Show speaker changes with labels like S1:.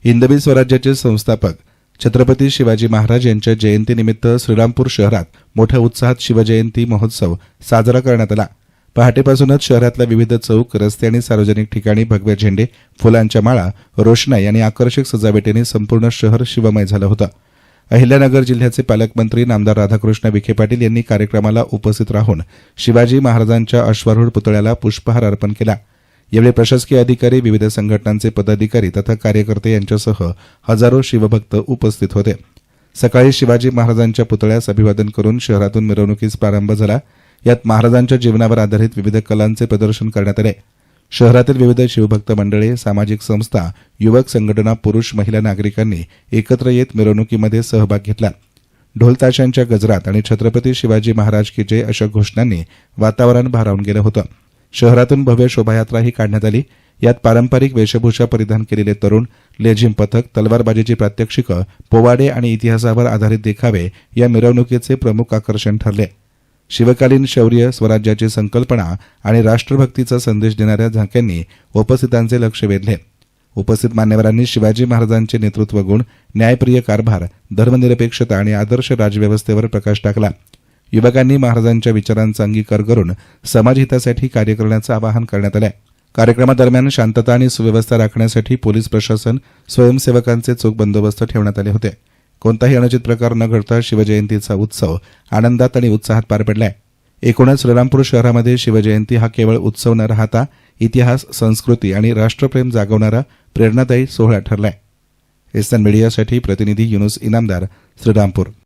S1: हिंदवी स्वराज्याचे संस्थापक छत्रपती शिवाजी महाराज यांच्या जयंतीनिमित्त श्रीरामपूर शहरात मोठ्या उत्साहात शिवजयंती महोत्सव साजरा करण्यात आला। पहाटेपासूनच शहरातल्या विविध चौक, रस्ते आणि सार्वजनिक ठिकाणी भगवे झेंडे, फुलांच्या माळा, रोषणाई आणि आकर्षक सजावटीने संपूर्ण शहर शिवमय झालं होतं। अहिल्यानगर जिल्ह्याचे पालकमंत्री नामदार राधाकृष्ण विखे पाटील यांनी कार्यक्रमाला उपस्थित राहून शिवाजी महाराजांच्या अश्वारूढ पुतळ्याला पुष्पहार अर्पण केला। यावेळी प्रशासकीय अधिकारी, विविध संघटनांचे पदाधिकारी तथा कार्यकर्ते यांच्यासह हजारो शिवभक्त उपस्थित होते। सकाळी शिवाजी महाराजांच्या पुतळ्यास अभिवादन करून शहरातून मिरवणुकीस प्रारंभ झाला। यात महाराजांच्या जीवनावर आधारित विविध कलांचे प्रदर्शन करण्यात आले। शहरातील विविध शिवभक्त मंडळे, सामाजिक संस्था, युवक संघटना, पुरुष, महिला नागरिकांनी एकत्र येत मिरवणुकीमध्ये सहभाग घेतला। ढोल ताशांच्या गजरात आणि छत्रपती शिवाजी महाराज की जय अशा घोषणांनी वातावरण भारावून गेलं होतं। शहरातून भव्य शोभायात्राही काढण्यात आली। यात पारंपरिक वेशभूषा परिधान केलेले तरुण, लेझिम पथक, तलवारबाजीची प्रात्यक्षिकं, पोवाडे आणि इतिहासावर आधारित देखावे या मिरवणुकीचे प्रमुख आकर्षण ठरले। शिवकालीन शौर्य, स्वराज्याची संकल्पना आणि राष्ट्रभक्तीचा संदेश देणाऱ्या झाक्यांनी उपस्थितांचे लक्ष वेधले। उपस्थित मान्यवरांनी शिवाजी महाराजांचे नेतृत्व गुण, न्यायप्रिय कारभार, धर्मनिरपेक्षता आणि आदर्श राजव्यवस्थेवर प्रकाश टाकला। युवकांनी महाराजांच्या विचारांचा अंगीकार करून समाजहितासाठी कार्य करण्याचं आवाहन करण्यात आलं। कार्यक्रमादरम्यान शांतता आणि सुव्यवस्था राखण्यासाठी पोलीस प्रशासन, स्वयंसेवकांचे चोख बंदोबस्त ठेवण्यात आले होते। कोणताही अनुचित प्रकार न घडता शिवजयंतीचा उत्सव आनंदात आणि उत्साहात पार पडलाय। एकूणच श्रीरामपूर शहरामध्ये शिवजयंती हा केवळ उत्सव न राहता इतिहास, संस्कृती आणि राष्ट्रप्रेम जागवणारा प्रेरणादायी सोहळा ठरलाय। एसएन मीडियासाठी प्रतिनिधी युनुस इनामदार, श्रीरामपूर।